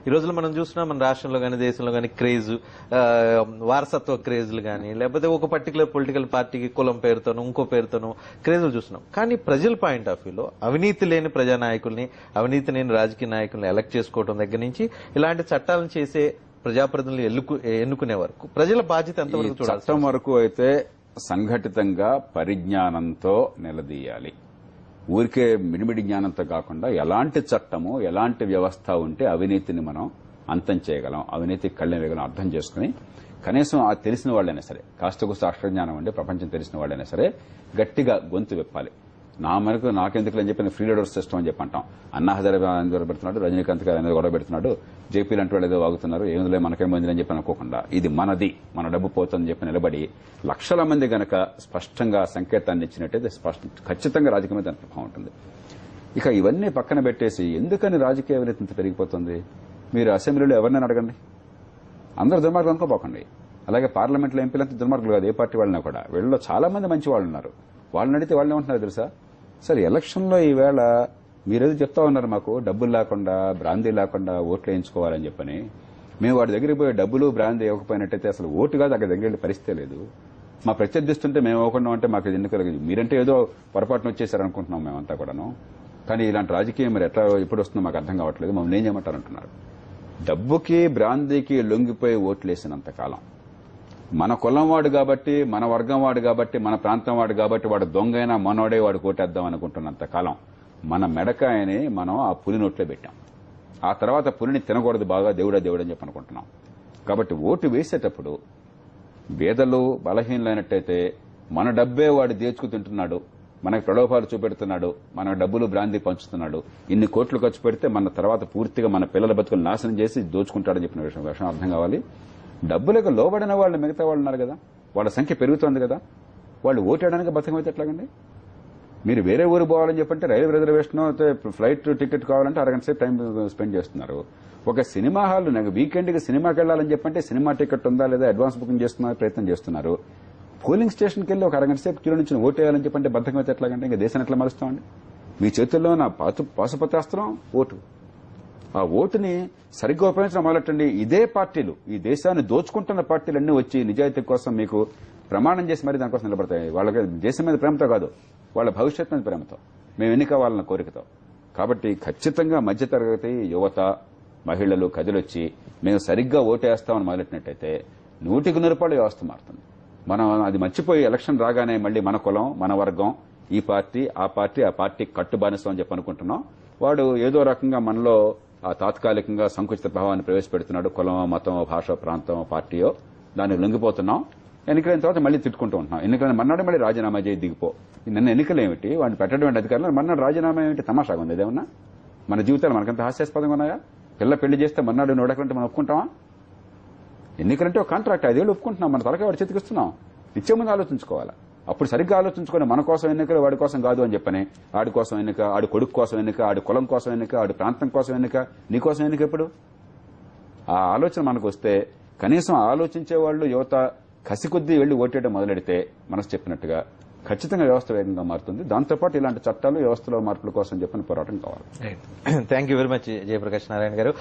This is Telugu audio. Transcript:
ఈ రోజుల్లో మనం చూస్తున్నాం మన రాష్ట్రంలో కానీ దేశంలో కానీ క్రేజ్ వారసత్వ క్రేజ్లు కానీ లేకపోతే ఒక పర్టికులర్ పొలిటికల్ పార్టీకి కులం పేరుతోనూ ఇంకో పేరుతోనూ క్రేజ్లు చూస్తున్నాం. కానీ ప్రజల పాయింట్ ఆఫ్ వ్యూలో అవినీతి లేని ప్రజానాయకుల్ని, అవినీతి లేని రాజకీయ నాయకుల్ని ఎలక్ట్ చేసుకోవడం దగ్గర నుంచి ఇలాంటి చట్టాలను చేసే ప్రజాప్రతినిధులు ఎన్నుకునే వరకు ప్రజల బాధ్యత ఎంతవరకు చూడాలి? చట్టం వరకు అయితే సంఘటితంగా పరిజ్ఞానంతో నిలదీయాలి. ఊరికే మిడిమిడి జ్ఞానంతో కాకుండా ఎలాంటి చట్టము, ఎలాంటి వ్యవస్థ ఉంటే అవినీతిని మనం అంతం చేయగలం, అవినీతికి కళ్ళెం వేయగలం అర్థం చేసుకుని కనీసం ఆ తెలిసిన వాళ్ళైనా సరే, కాస్త కూస్త అక్షరజ్ఞానం ఉంటే ప్రపంచం తెలిసిన వాళ్ళైనా సరే గట్టిగా గొంతు విప్పాలి. నా మనకు నాకెందుకు అని చెప్పి ఫ్రీ లీడర్ సిస్టమ్ అని చెప్పి అంటాం. అన్నా హజారే గొడవ పెడుతున్నాడు, రజనీకాంత్ గారు అనేది గొడవ పెడుతున్నాడు, జేపీలు అంటూ వాళ్ళు ఏదో వాగుతున్నారు, ఏమిలే మనకేమైందని చెప్పి అనుకోకుండా ఇది మనది, మన డబ్బు పోతుందని చెప్పి నిలబడి లక్షల మంది గనక స్పష్టంగా సంకేతాన్ని ఇచ్చినట్టయితే ఖచ్చితంగా రాజకీయ దాని ప్రభావం ఉంటుంది. ఇక ఇవన్నీ పక్కన పెట్టేసి ఎందుకని రాజకీయ అవినీతి ఇంత పెరిగిపోతుంది? మీరు అసెంబ్లీలో ఎవరినైనా అడగండి, అందరూ దుర్మార్గులు అనుకోపోకండి. అలాగే పార్లమెంట్లో ఎంపీలంతా దుర్మార్గులు కాదు, ఏ పార్టీ వాళ్ళని కూడా. వీళ్ళలో చాలా మంది మంచి వాళ్ళు ఉన్నారు. వాళ్ళని అడిగితే వాళ్ళు ఏమంటున్నారు తెలుసా? సరే ఎలక్షన్లో ఈవేళ మీరేదో చెప్తా ఉన్నారు, మాకు డబ్బులు లేకుండా బ్రాందీ లేకుండా ఓట్లు వేయించుకోవాలని చెప్పని. మేము వాడి దగ్గరికి పోయి డబ్బులు బ్రాందీ ఇవ్వకపోయినట్టయితే అసలు ఓటు కాదు అక్కడ దగ్గర పరిస్థితే లేదు. మా ప్రత్యర్థిస్తుంటే మేము ఇవ్వకుండా ఉంటే మాకు ఎన్నికలు మీరంటే ఏదో పొరపాటున వచ్చేసారనుకుంటున్నాం మేమంతా కూడాను. కానీ ఇలాంటి రాజకీయం మరి ఎట్లా ఎప్పుడు వస్తుందో మాకు అర్థం కావట్లేదు, మమ్మల్ని ఏం చేయమంటారంటున్నారు. డబ్బుకి బ్రాందీకి లొంగిపోయి ఓట్లేసినంత కాలం మన కులం వాడు కాబట్టి, మన వర్గం వాడు కాబట్టి, మన ప్రాంతం వాడు కాబట్టి వాడు దొంగైనా మనోడే వాడు కోటేద్దాం అనుకుంటున్నంత కాలం మన మెడకాయని మనం ఆ పులి నోట్లో పెట్టాం. ఆ తర్వాత పులిని తినకూడదు, బాగా దేవుడా దేవుడు అని చెప్పి అనుకుంటున్నాం. కాబట్టి ఓటు వేసేటప్పుడు పేదలు బలహీనలైనట్టయితే మన డబ్బే వాడు దేచుకు తింటున్నాడు, మనకు ప్రలోభాలు చూపెడుతున్నాడు, మన డబ్బులు బ్రాందీ పంచుతున్నాడు, ఇన్ని కోట్లు ఖర్చు పెడితే మన తర్వాత పూర్తిగా మన పిల్లల బతుకులు నాశనం చేసి దోచుకుంటాడని చెప్పిన విషయం అర్థం కావాలి. డబ్బులకు లోబడిన వాళ్ళు మిగతా వాళ్ళు ఉన్నారు కదా, వాళ్ళ సంఖ్య పెరుగుతోంది కదా, వాళ్ళు ఓటేయడానికి బతకమైతే ఎట్లాగండి? మీరు వేరే ఊరు పోవాలని చెప్పంటే రైల్వే రిజర్వేషన్, ఫ్లైట్ టికెట్ కావాలంటే అరగంట సేపు టైం స్పెండ్ చేస్తున్నారు. ఒక సినిమా హాల్ వీకెండ్కి సినిమాకి వెళ్లాలని చెప్పంటే సినిమా టికెట్ ఉందా లేదా అడ్వాన్స్ బుకింగ్ చేస్తున్నారు, ప్రయత్నం చేస్తున్నారు. పోలింగ్ స్టేషన్కి వెళ్ళి ఒక అరగంట సేపు క్యూ నుంచి ఓటేయాలని చెప్పంటే బతకమైతే ఎట్లాగంటే ఇంకా దేశాన్ని ఎట్లా మరుస్తామండి? మీ చేతుల్లో నా పాశుపతాస్త్రం ఓటు. ఆ ఓటుని సరిగ్గా ఉపయోగించడం మొదలెట్టండి. ఇదే పార్టీలు, ఈ దేశాన్ని దోచుకుంటున్న పార్టీలన్నీ వచ్చి నిజాయితీ కోసం మీకు ప్రమాణం చేసి మరీ దానికోసం నిలబడతాయి. వాళ్ళకి దేశం మీద ప్రేమతో కాదు, వాళ్ళ భవిష్యత్ మీద ప్రేమతో, మేము ఎన్ని కావాలన్న కోరికతో. కాబట్టి ఖచ్చితంగా మధ్యతరగతి యువత, మహిళలు కదిలొచ్చి మేము సరిగ్గా ఓటేస్తామని మొదలెట్టినట్టయితే 100% వ్యవస్థ మారుతుంది. మనం అది మర్చిపోయి ఎలక్షన్ రాగానే మళ్ళీ మన కులం, మన వర్గం, ఈ పార్టీ ఆ పార్టీ కట్టుబానిస్తాం అని చెప్పి అనుకుంటున్నాం. వాడు ఏదో రకంగా మనలో ఆ తాత్కాలికంగా సంకుచిత ప్రభావాన్ని ప్రవేశపెడుతున్నాడు. కులం, మతం, భాష, ప్రాంతం, పార్టీయో దానికి లొంగిపోతున్నాం. ఎన్నికలైన తర్వాత మళ్ళీ తిట్టుకుంటూ ఉంటున్నాం. ఎన్నికలైన మన్నాడు మళ్ళీ రాజీనామా చేయి దిగిపో. నిన్న ఎన్నికలు ఏమిటి, వాడిని పెట్టడం అధికారులు, మన్నాడు రాజీనామా ఏమిటి? తమాషాగా ఉంది ఏదేమన్నా? మన జీవితాలు మనకంత హాస్యాస్పదంగా ఉన్నాయా? పెళ్లి చేస్తే మన్నాడు నోడకంటే మనం ఒప్పుకుంటామా? ఎన్నికలంటే ఒక కాంట్రాక్ట్, 5 ఏళ్ళు ఒప్పుకుంటున్నాం, మన తలకాయ వాడి చేతికిస్తున్నాం. ఇచ్చే ముందు ఆలోచించుకోవాలా. అప్పుడు సరిగ్గా ఆలోచించుకొని మన కోసం ఎన్నికలు, వాడి కోసం కాదు అని చెప్పని, ఆడి కోసం ఎన్నిక, ఆడి కొడుకు కోసం ఎన్నిక, ఆడి కులం కోసం ఎన్నిక, ఆడి ప్రాంతం కోసం ఎన్నిక, నీ కోసం ఎన్నిక ఎప్పుడు? ఆ ఆలోచన మనకు వస్తే కనీసం ఆలోచించే వాళ్ళు యువత కసికొద్దీ వెళ్లి ఓటేయడం మొదలెడితే మనసు చెప్పినట్టుగా ఖచ్చితంగా వ్యవస్థ వేగంగా మారుతుంది. దాంతోపాటు ఇలాంటి చట్టాలు, వ్యవస్థలో మార్పుల కోసం చెప్పిన పోరాటం కావాలి. Thank you very much Jayaprakash Narayana గారు.